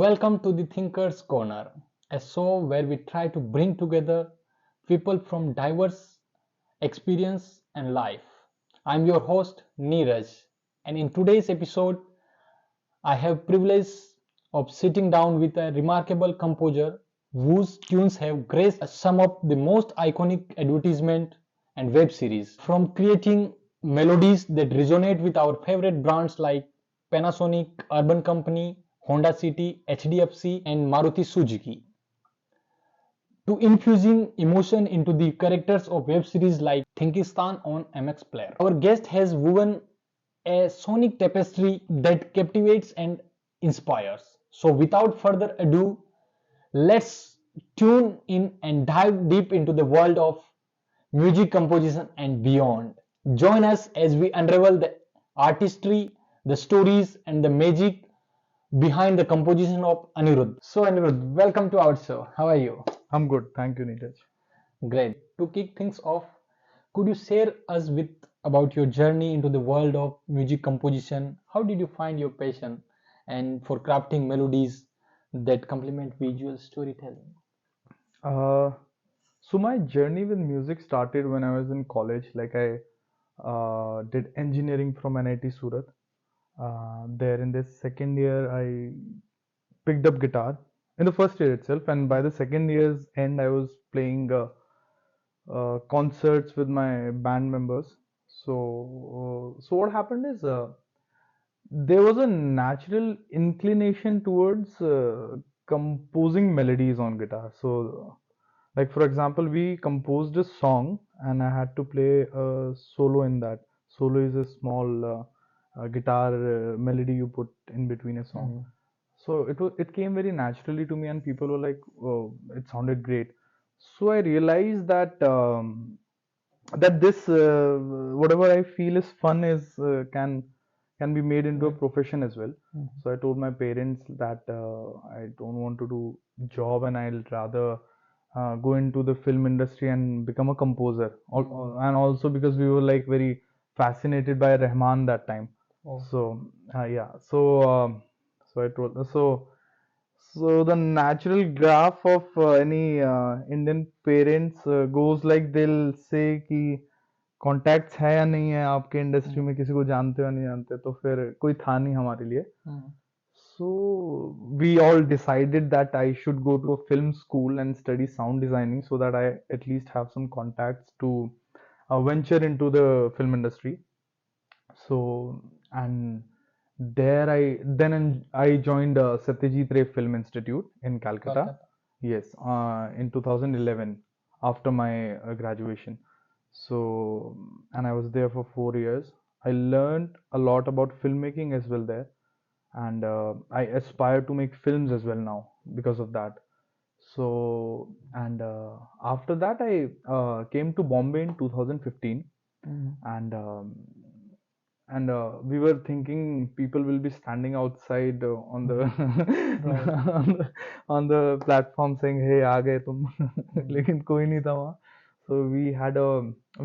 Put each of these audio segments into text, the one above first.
Welcome to the Thinker's Corner, a show where we try to bring together people from diverse experience and life. I'm your host Neeraj, and in today's episode, I have privilege of sitting down with a remarkable composer whose tunes have graced some of the most iconic advertisement and web series. From creating melodies that resonate with our favorite brands like Panasonic, Urban Company, Honda City, HDFC, and Maruti Suzuki, to infusing emotion into the characters of web series like Thinkistan on MX Player. Our guest has woven a sonic tapestry that captivates and inspires. So without further ado, let's tune in and dive deep into the world of music composition and beyond. Join us as we unravel the artistry, the stories, and the magic behind the composition of Aniruddha. So Aniruddha, welcome to our show. How are you? I'm good, thank you, Neeraj. Great. To kick things off, could you share us with about your journey into the world of music composition? How did you find your passion and for crafting melodies that complement visual storytelling? Uh, so my journey with music started when I was in college. Like I did engineering from NIT Surat. There in this second year, I picked up guitar in the first year itself, and by the second year's end, I was playing concerts with my band members. So what happened is there was a natural inclination towards composing melodies on guitar. So, like for example, we composed a song, and I had to play a solo in that. Solo is a small guitar melody you put in between a song. Mhm. So it came very naturally to me, and people were like, "Oh, it sounded great." So I realized that this whatever I feel is fun is can be made into a profession as well. Mhm. So I told my parents that I don't want to do job, and I'll rather go into the film industry and become a composer. And also because we were like very fascinated by Rahman that time. Oh. So yeah, so I told so the natural graph of any Indian parents goes like they'll say कि contacts है या नहीं है आपके industry में, किसी को जानते हो या नहीं जानते, तो फिर कोई था नहीं हमारे लिए. So we all decided that I should go to a film school and study sound designing so that I at least have some contacts to venture into the film industry. So and there I joined Satyajit Ray Film Institute in Calcutta. Kolkata. Yes, in 2011 after my graduation. So and I was there for 4 years. I learned a lot about filmmaking as well there, and I aspire to make films as well now because of that. So and after that I came to Bombay in 2015, and we were thinking people will be standing outside on the on the platform saying, "Hey, आ गए तुम," लेकिन कोई नहीं था वहाँ. So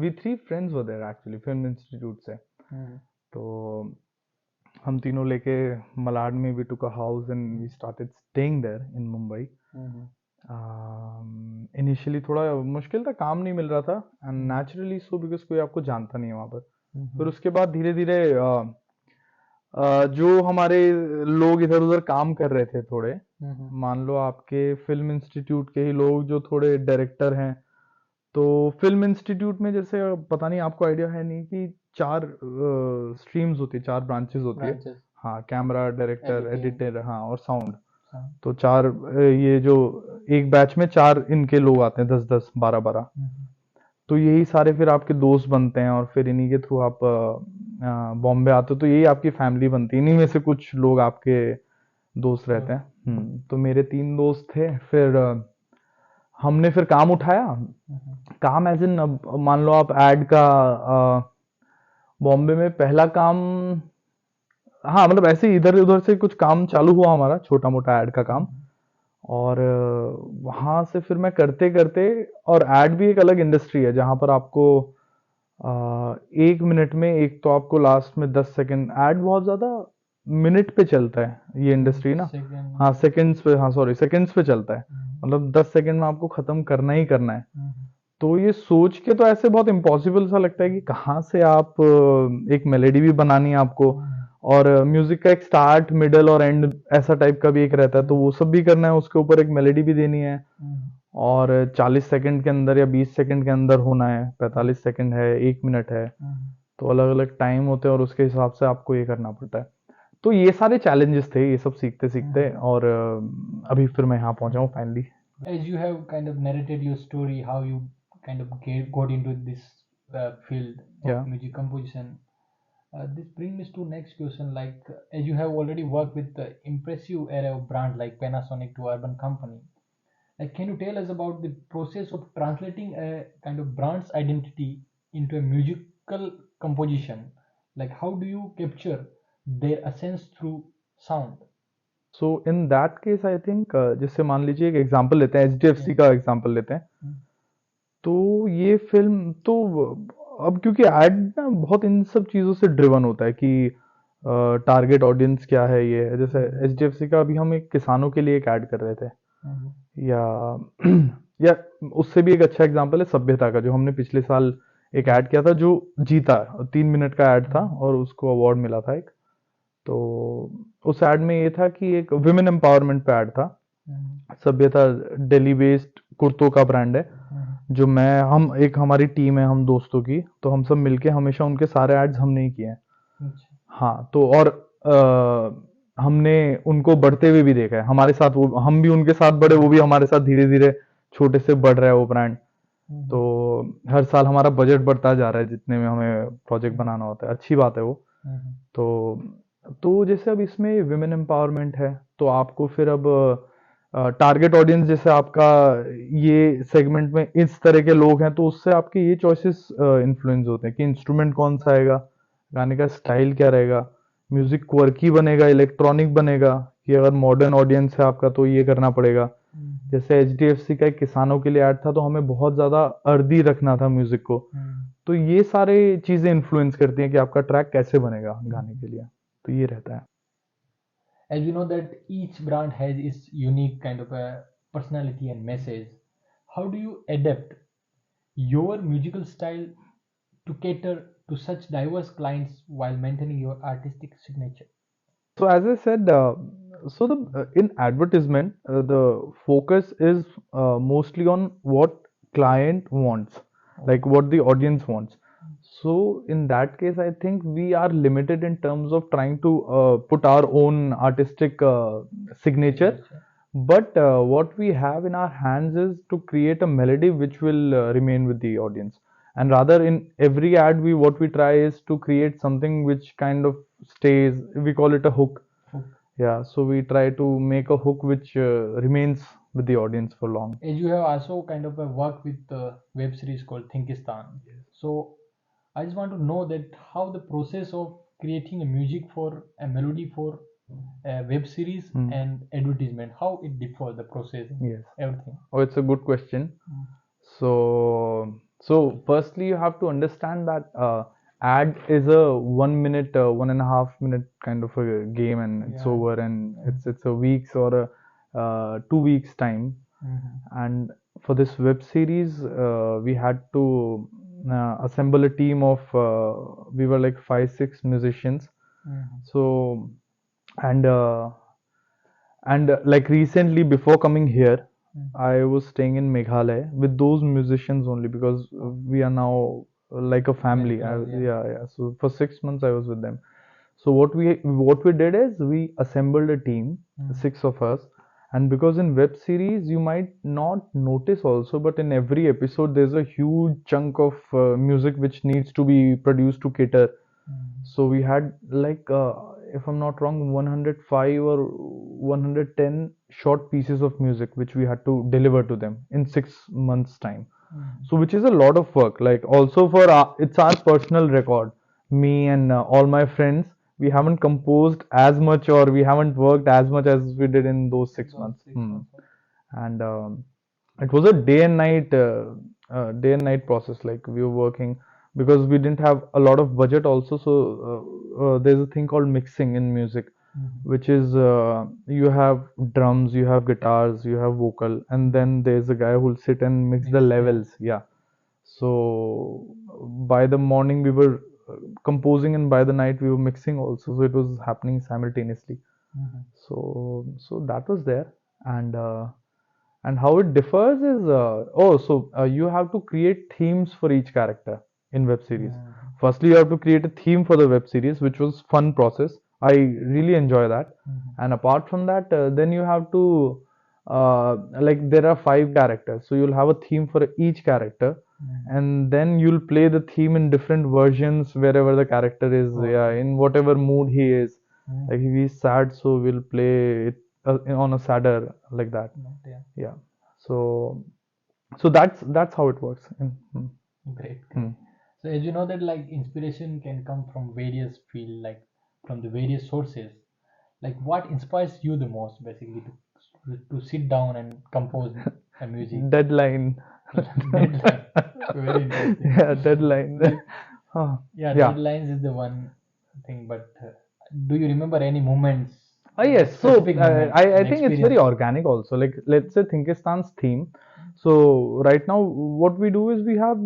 we three friends were there actually, film institute से. तो हम तीनों लेके मलाड में we took a house and we started staying there in Mumbai. Initially थोड़ा मुश्किल था, काम नहीं मिल रहा था, एंड नेचुरली सो बिकॉज कोई आपको जानता नहीं है वहाँ पर. फिर उसके बाद धीरे धीरे जो हमारे लोग इधर उधर काम कर रहे थे थोड़े, मान लो आपके फिल्म इंस्टीट्यूट के ही लोग जो थोड़े डायरेक्टर हैं, तो फिल्म इंस्टीट्यूट में जैसे पता नहीं आपको आइडिया है नहीं कि 4 स्ट्रीम्स होती है, 4 ब्रांचेस होती है. हाँ, कैमरा, डायरेक्टर, एडिटर, हाँ, और साउंड. तो 4 ये जो एक बैच में 4 इनके लोग आते हैं, 10-10, 12-12. तो यही सारे फिर आपके दोस्त बनते हैं, और फिर इन्हीं के थ्रू आप बॉम्बे आते हो, तो यही आपकी फैमिली बनती है. इन्हीं में से कुछ लोग आपके दोस्त रहते हैं. तो मेरे 3 दोस्त थे. फिर हमने फिर काम उठाया. काम एज इन, अब मान लो आप एड का बॉम्बे में पहला काम, हाँ मतलब ऐसे इधर उधर से कुछ काम चालू हुआ हमारा, छोटा मोटा एड का काम. और वहां से फिर मैं करते करते, और एड भी एक अलग इंडस्ट्री है जहां पर आपको 1 मिनट में, एक तो आपको लास्ट में 10 सेकंड, एड बहुत ज्यादा मिनट पे चलता है ये इंडस्ट्री ना। सेकंड। हाँ सेकंड्स पे, हाँ सॉरी सेकंड्स पे चलता है, मतलब 10 सेकंड में आपको खत्म करना ही करना है। तो ये सोच के तो ऐसे बहुत इम्पॉसिबल सा लगता है कि कहाँ से आप एक मेलेडी भी बनानी है आपको, और म्यूजिक का एक स्टार्ट मिडल और एंड ऐसा टाइप का भी एक रहता है, तो वो सब भी करना है, उसके ऊपर एक मेलेडी भी देनी है, और 40 सेकंड के अंदर या 20 सेकंड के अंदर होना है, 45 सेकंड है, 1 मिनट है, तो अलग अलग टाइम होते हैं और उसके हिसाब से आपको ये करना पड़ता है। तो ये सारे चैलेंजेस थे, ये सब सीखते सीखते, और अभी फिर मैं यहाँ पहुंचा हूँ finally. As you have kind of narrated your story, how you kind of got into this field of Yeah. music composition, this brings me to next question. Like, as you have already worked with the impressive array of brands like Panasonic to Urban Company, like, can you tell us about the process of translating a kind of brand's identity into a musical composition? Like, how do you capture their essence through sound? So in that case I think, जैसे मान लीजिए एक example लेते हैं, HDFC का example लेते हैं। तो ये फिल्म तो अब क्योंकि एड ना बहुत इन सब चीज़ों से ड्रिवन होता है कि टारगेट ऑडियंस क्या है, ये है। जैसे एचडीएफसी का अभी हम एक किसानों के लिए एक ऐड कर रहे थे, या या उससे भी एक अच्छा एग्जांपल है सभ्यता का, जो हमने पिछले साल एक ऐड किया था, जो जीता, 3 मिनट का ऐड था और उसको अवार्ड मिला था एक। तो उस ऐड में ये था कि एक विमेन एम्पावरमेंट पे ऐड था। सभ्यता दिल्ली बेस्ड कुर्तों का ब्रांड है, जो हम एक हमारी टीम है, हम दोस्तों की, तो हम सब मिलके हमेशा उनके सारे एड्स हमने ही किए हैं। हाँ, तो और हमने उनको बढ़ते हुए भी देखा है हमारे साथ, वो हम भी उनके साथ बढ़े, वो भी हमारे साथ धीरे धीरे छोटे से बढ़ रहा है वो ब्रांड। तो हर साल हमारा बजट बढ़ता जा रहा है जितने में हमें प्रोजेक्ट बनाना होता है, अच्छी बात है वो। तो जैसे अब इसमें विमेन एम्पावरमेंट है, तो आपको फिर अब टारगेट ऑडियंस जैसे आपका ये सेगमेंट में इस तरह के लोग हैं, तो उससे आपके ये चॉइसेस इन्फ्लुएंस होते हैं कि इंस्ट्रूमेंट कौन सा आएगा, गाने का स्टाइल क्या रहेगा, म्यूजिक क्वर्की बनेगा, इलेक्ट्रॉनिक बनेगा, कि अगर मॉडर्न ऑडियंस है आपका तो ये करना पड़ेगा। जैसे एचडीएफसी का एक किसानों के लिए ऐड था, तो हमें बहुत ज्यादा अर्दी रखना था म्यूजिक को। तो ये सारे चीजें इन्फ्लुएंस करती हैं कि आपका ट्रैक कैसे बनेगा गाने के लिए, तो ये रहता है। As we know that each brand has its unique kind of a personality and message, how do you adapt your musical style to cater to such diverse clients while maintaining your artistic signature? So as I said, in advertisement, the focus is mostly on what client wants, like what the audience wants. So in that case, I think we are limited in terms of trying to put our own artistic signature. But what we have in our hands is to create a melody which will remain with the audience. And rather, in every ad, what we try is to create something which kind of stays. We call it a hook. Yeah, so we try to make a hook which remains with the audience for long. As you have also kind of a work with a web series called Thinkistan. So I just want to know that how the process of creating a music for a melody for a web series and advertisement, how it differs, the process, Yes. everything. Oh, it's a good question. So firstly, you have to understand that ad is a 1 minute, 1.5 minute kind of a game, and it's over, and it's a week's or a 2 weeks time. And for this web series, we had to assemble a team of we were like 5-6 musicians. So and like recently before coming here, I was staying in Meghalaya with those musicians only, because we are now like a family. Yeah. So for 6 months I was with them. So what we did is we assembled a team, 6 of us, and because in web series you might not notice also, but in every episode there's a huge chunk of music which needs to be produced to cater. So we had like if I'm not wrong, 105 or 110 short pieces of music which we had to deliver to them in 6 months time. So which is a lot of work, like also for it's our personal record. Me and all my friends, we haven't composed as much, or we haven't worked as much as we did in those 6 months. And it was a day and night process. Like we were working because we didn't have a lot of budget also. So there's a thing called mixing in music, which is you have drums, you have guitars, you have vocal, and then there's a guy who'll sit and mix the levels. Yeah. So by the morning we were composing, and by the night we were mixing also. So it was happening simultaneously. So that was there, and how it differs is you have to create themes for each character in web series. Firstly, you have to create a theme for the web series, which was fun process. I really enjoy that. And apart from that, then you have to like there are 5 characters, so you'll have a theme for each character, and then you'll play the theme in different versions wherever the character is, in whatever mood he is. Like if he's sad, so we'll play it on a sadder, like that. Yeah. So that's how it works. Great. So as you know that like inspiration can come from various fields, like from the various sources. Like what inspires you the most, basically, to sit down and compose a music? Deadline. Deadline. Very interesting. Yeah, deadline. Yeah, deadlines is the one thing. But do you remember any moments? Yes. So Specific moments, I an think it's very experience? organic also. Like let's say Thinkistan's theme. So right now what we do is we have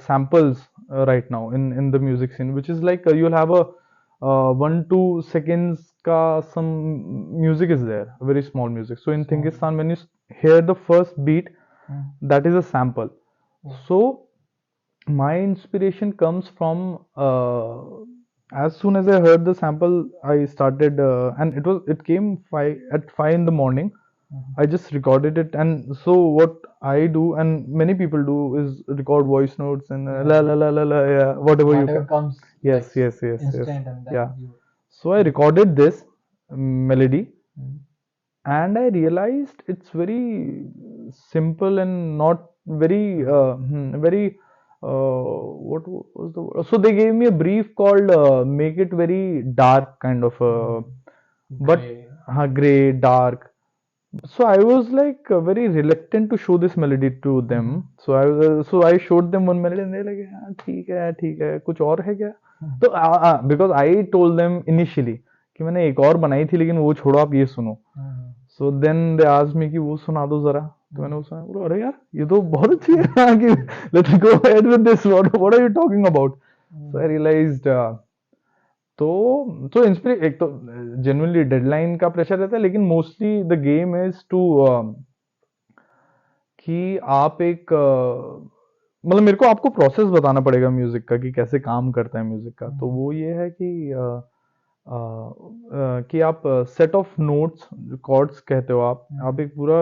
samples right now in the music scene, which is like you'll have a 1-2 seconds ka some music is there, very small music. So in Thinkistan, when you hear the first beat, that is a sample. So my inspiration comes from as soon as I heard the sample, I started, and it came at 5 in the morning. I just recorded it, and so what I do, and many people do, is record voice notes and la la la la la, yeah, whatever you can. Comes Yes, like yes, yes, yes. instant, and then Yeah. you. So I recorded this melody, and I realized it's very simple and not very very what was the word? So they gave me a brief called make it very dark kind of but gray dark. So I was like very reluctant to show this melody to them. So I showed them one melody, and they're like, "हाँ, ठीक है, कुछ और है क्या?" तो because I told them initially कि मैंने एक और बनाई थी, लेकिन वो छोड़ो, आप ये सुनो. So then they asked me कि वो सुना दो जरा. तो मैंने वो सुना, बोला अरे यार ये तो बहुत अच्छी है कि let's go ahead with this. What are you talking about? So I realized तो इंस्पिरेशन एक तो जेन्युइनली डेडलाइन का प्रेशर रहता है, लेकिन mostly the game is to कि आप एक मतलब मेरे को आपको प्रोसेस बताना पड़ेगा म्यूजिक का कि कैसे काम करता है म्यूजिक का. तो वो ये है कि आप सेट ऑफ नोट्स, कॉर्ड्स कहते हो आप एक पूरा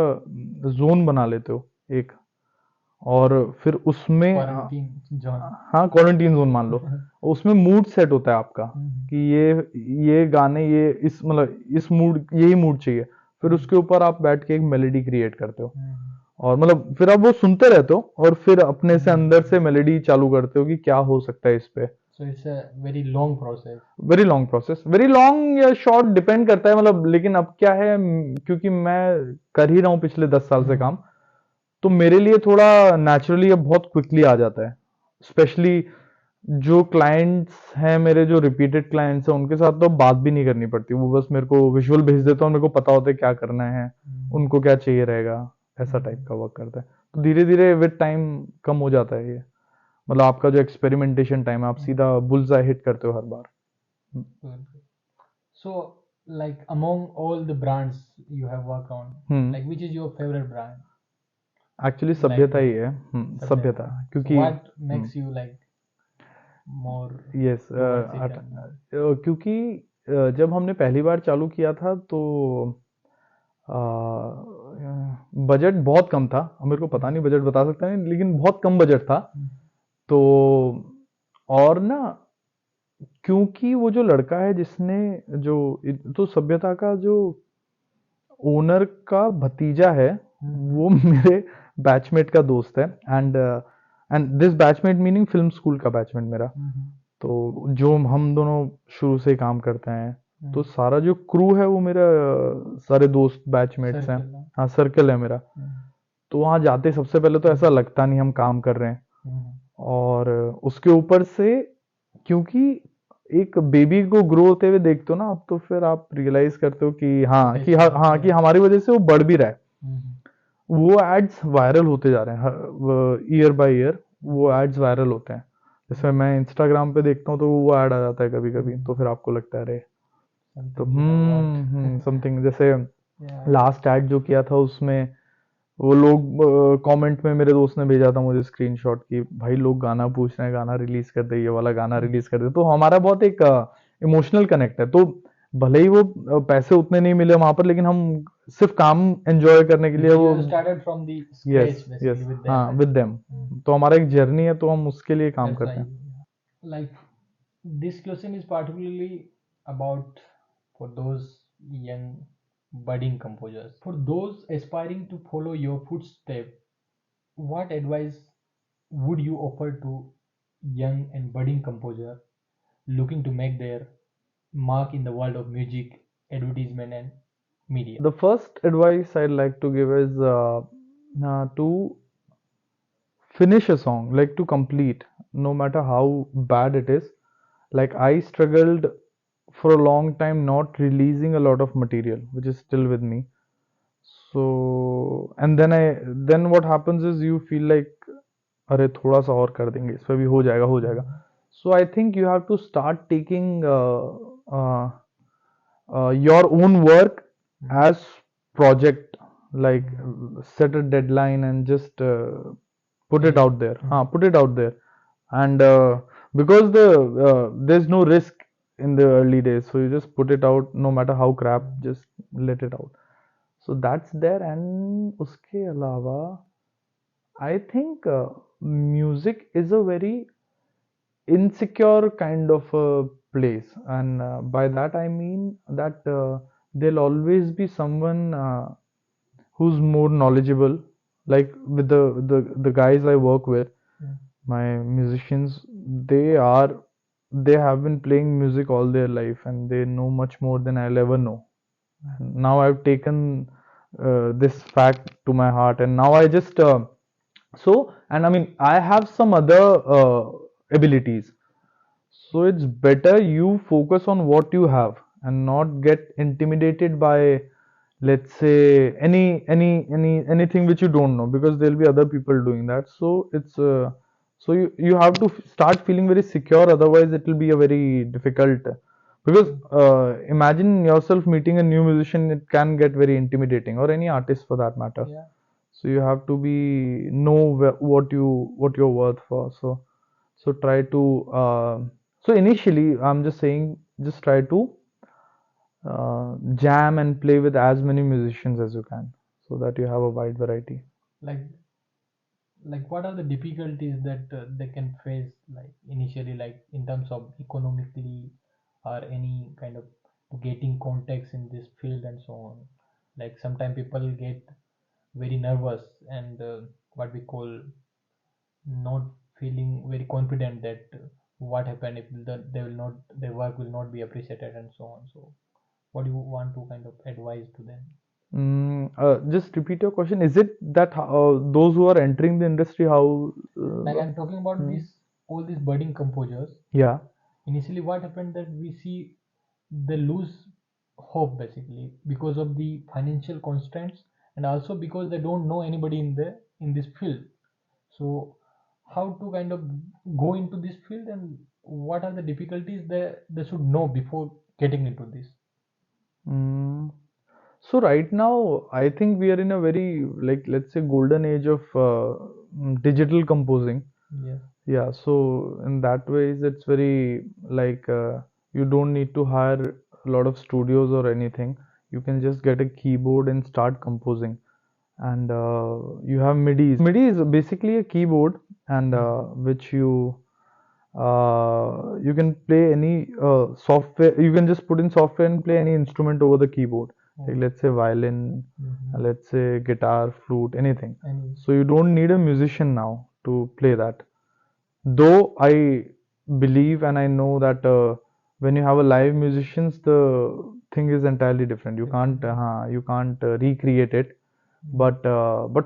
जोन बना लेते हो एक, और फिर उसमें हाँ क्वारंटीन जोन मान लो. उसमें मूड सेट होता है आपका कि ये गाने ये इस मतलब इस मूड, यही मूड चाहिए. फिर उसके ऊपर आप बैठ के एक मेलोडी क्रिएट करते हो, और मतलब फिर आप वो सुनते रहते हो, और फिर अपने से अंदर से मेलोडी चालू करते हो कि क्या हो सकता है इस पे. So it's a very long process. Very long process, very long या शॉर्ट डिपेंड करता है मतलब. लेकिन अब क्या है, क्योंकि मैं कर ही रहा हूँ पिछले 10 साल से काम, तो मेरे लिए थोड़ा नेचुरली अब बहुत क्विकली आ जाता है. स्पेशली जो क्लाइंट्स हैं मेरे, जो रिपीटेड क्लाइंट्स हैं, उनके साथ तो बात भी नहीं करनी पड़ती. वो बस मेरे को विजुअल भेज देता हूँ, मेरे को पता होता है क्या करना है, उनको क्या चाहिए रहेगा, ऐसा टाइप का वर्क करता है. तो धीरे धीरे विद टाइम कम हो जाता है ये, मतलब आपका जो एक्सपेरिमेंटेशन टाइम है, आप सीधा बुल्सआई हिट करते हो हर बार. So like among all the brands you have worked on, like which is your favorite brand? Actually सभ्यता ही है. सभ्यता, क्योंकि what makes you like more? Yes, क्योंकि जब हमने पहली बार चालू किया था तो बजट बहुत कम था. मेरे को पता नहीं बजट बता सकता नहीं, लेकिन बहुत कम बजट था. तो और ना, क्योंकि वो जो लड़का है जिसने जो, तो सभ्यता का जो ओनर का भतीजा है, वो मेरे बैचमेट का दोस्त है. And this batchmate meaning film school का बैचमेट मेरा. तो जो हम दोनों शुरू से काम करते हैं, तो सारा जो क्रू है वो मेरा सारे दोस्त बैचमेट्स हैं. हाँ, सर्कल है मेरा. तो वहाँ जाते सबसे पहले तो ऐसा लगता नहीं हम काम कर रहे हैं, और उसके ऊपर से, क्योंकि एक बेबी को ग्रो होते हुए देखते हो ना आप, तो फिर आप रियलाइज करते हो कि हाँ कि हमारी वजह से वो बढ़ भी रहा है। वो एड्स वायरल होते जा रहे हैं ईयर बाय ईयर, वो एड्स वायरल होते हैं। जैसे मैं इंस्टाग्राम पे देखता हूँ तो वो ऐड आ जाता है कभी कभी, तो फिर आपको लगता है अरे तो समथिंग, जैसे लास्ट ऐड जो किया था उसमें वो लोग कमेंट में, मेरे दोस्त ने भेजा था मुझे स्क्रीनशॉट की, भाई लोग गाना पूछ रहे हैं, गाना रिलीज कर दे, ये वाला गाना रिलीज कर दे। तो हमारा बहुत एक इमोशनल कनेक्ट है। तो भले ही वो पैसे उतने नहीं मिले वहां पर, लेकिन हम सिर्फ काम एंजॉय करने के लिए वो started from the yes scratch yes basically with them, हाँ right? With them. तो हमारा एक जर्नी है, तो हम उसके लिए काम That's करते why, हैं। like, this question is particularly about for those young budding composers. For those aspiring to follow your footsteps, what advice would you offer to young and budding composer looking to make their mark in the world of music, advertisement, and media? The first advice I'd like to give is to finish a song, like to complete, no matter how bad it is. Like I struggled for a long time not releasing a lot of material, which is still with me. So, and then what happens is you feel like, अरे थोड़ा सा और कर देंगे, इस पे भी हो जाएगा. So I think you have to start taking your own work as project, like set a deadline and just put it out there. Put it out there, and because there's no risk in the early days, so you just put it out, no matter how crap, just let it out. So that's there, and uske alawa, I think music is a very insecure kind of a place, and by that I mean that there'll always be someone who's more knowledgeable. Like with the guys I work with, my musicians, they have been playing music all their life, and they know much more than I'll ever know. Now I've taken this fact to my heart, and now I just so, and I mean, I have some other abilities, so it's better you focus on what you have and not get intimidated by, let's say, anything which you don't know, because there'll be other people doing that. So it's so you have to start feeling very secure, otherwise it will be a very difficult, because imagine yourself meeting a new musician, it can get very intimidating, or any artist for that matter. Yeah. So you have to be know what you're worth for. So try to so initially I'm just saying, just try to jam and play with as many musicians as you can, so that you have a wide variety. like what are the difficulties that they can face, like initially, like in terms of economically or any kind of getting contacts in this field and so on? Like sometimes people get very nervous and what we call not feeling very confident that what happened if they will not, their work will not be appreciated and so on. So what do you want to kind of advise to them? Just repeat your question. Is it that those who are entering the industry, how Like I'm talking about this, all these budding composers. yeah. Initially, what happened that we see they lose hope basically because of the financial constraints, and also because they don't know anybody in this field. So how to kind of go into this field, and what are the difficulties they should know before getting into this? Mm. So right now, I think we are in a very, like, let's say, golden age of digital composing. Yes. Yeah, so in that ways, it's very like you don't need to hire a lot of studios or anything. You can just get a keyboard and start composing. And you have MIDIs. MIDI is basically a keyboard, and which you can play any software. You can just put in software and play any instrument over the keyboard. Like let's say violin, let's say guitar, flute, anything. So you don't need a musician now to play that. Though I believe and I know that when you have a live musicians, the thing is entirely different. You can't recreate it. But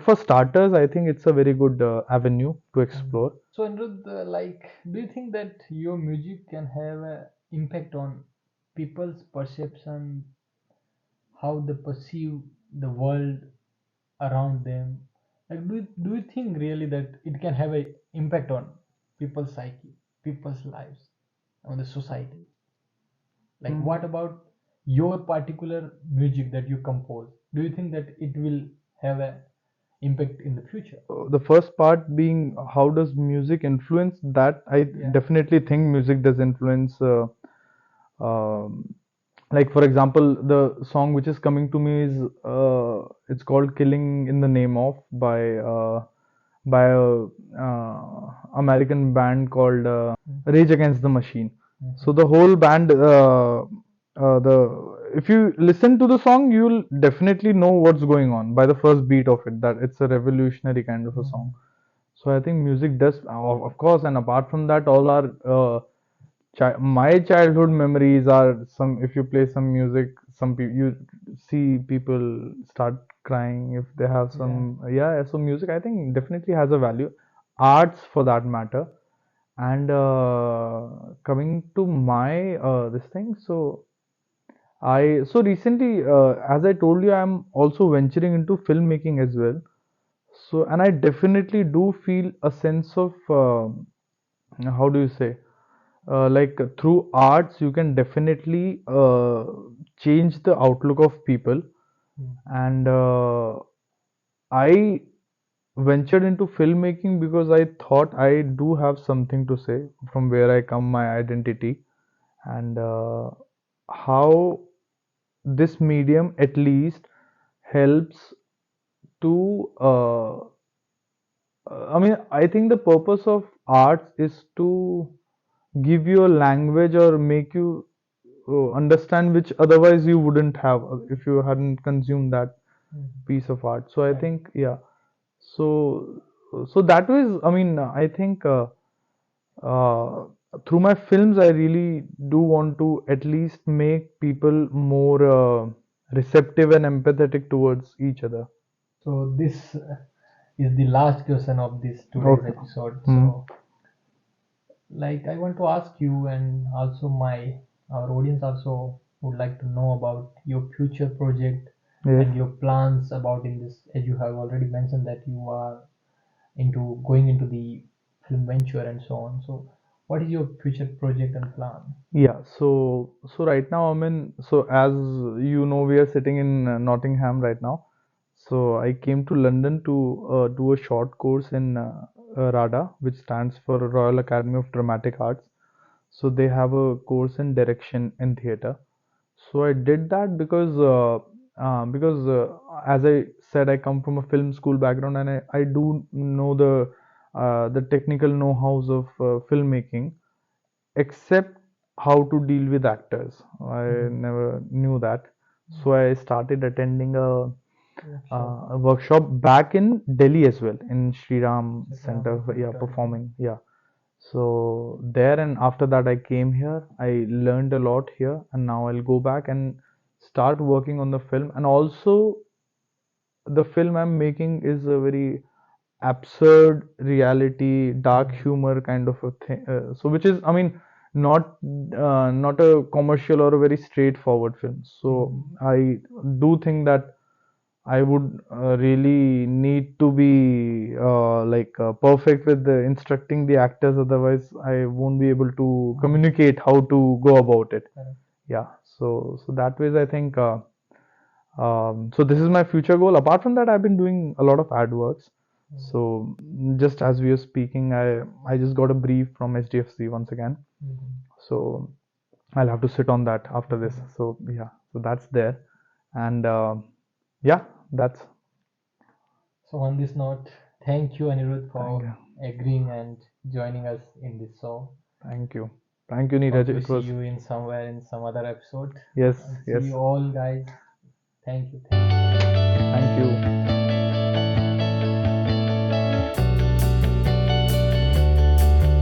for starters, I think it's a very good avenue to explore. So, Aniruddha, do you think that your music can have an impact on people's perception, how they perceive the world around them? Do you think really that it can have an impact on people's psyche, people's lives, on the society? What about your particular music that you compose? Do you think that it will have an impact in the future? The first part being how does music influence that? I definitely think music does influence. Um, like for example, the song which is coming to me is it's called "Killing in the Name of" by a American band called Rage Against the Machine. So the whole band, the if you listen to the song, you'll definitely know what's going on by the first beat of it. That it's a revolutionary kind of a song. So I think music does, of course, and apart from that, all our my childhood memories are some. If you play some music, some people you see people start crying if they have some. Yeah. So music, I think, definitely has a value. Arts, for that matter. And coming to my this thing, so recently, as I told you, I'm also venturing into filmmaking as well. So, and I definitely do feel a sense of how do you say, through arts, you can definitely change the outlook of people. And I ventured into filmmaking because I thought I do have something to say from where I come, my identity, and how this medium at least helps to I mean, I think the purpose of arts is to give you a language or make you understand which otherwise you wouldn't have if you hadn't consumed that piece of art. So I think, yeah. So that was, I mean, I think uh, through my films, I really do want to at least make people more receptive and empathetic towards each other. So this is the last question of this today's episode. So, I want to ask you, and also our audience also would like to know about your future project and your plans about in this, as you have already mentioned that you are into going into the film venture and so on. So, what is your future project and plan? Yeah, so right now, I mean, so as you know, we are sitting in Nottingham right now. So I came to London to do a short course in RADA, which stands for Royal Academy of Dramatic Arts. So they have a course in direction in theatre. So I did that because as I said, I come from a film school background, and I do know the technical know-hows of filmmaking, except how to deal with actors. I never knew that. So I started attending a workshop back in Delhi as well, in Sri Ram Center, yeah, performing, yeah. So there, and after that I came here. I learned a lot here, and now I'll go back and start working on the film. And also, the film I'm making is a very absurd reality, dark humor kind of a thing. So which is, I mean, not not a commercial or a very straightforward film. So I do think that I would really need to be perfect with the instructing the actors, otherwise I won't be able to communicate how to go about it. Yeah, so that ways I think. So this is my future goal. Apart from that, I've been doing a lot of ad works. So just as we are speaking, I just got a brief from HDFC once again. So I'll have to sit on that after this. So yeah, so that's there, and yeah, that's. So on this note, thank you Anirudh for agreeing and joining us in this show. Thank you. Thank you, Neeraj. Hope to It was. see you in somewhere in some other episode. Yes, And yes. see you all, guys. Thank you. Thank you.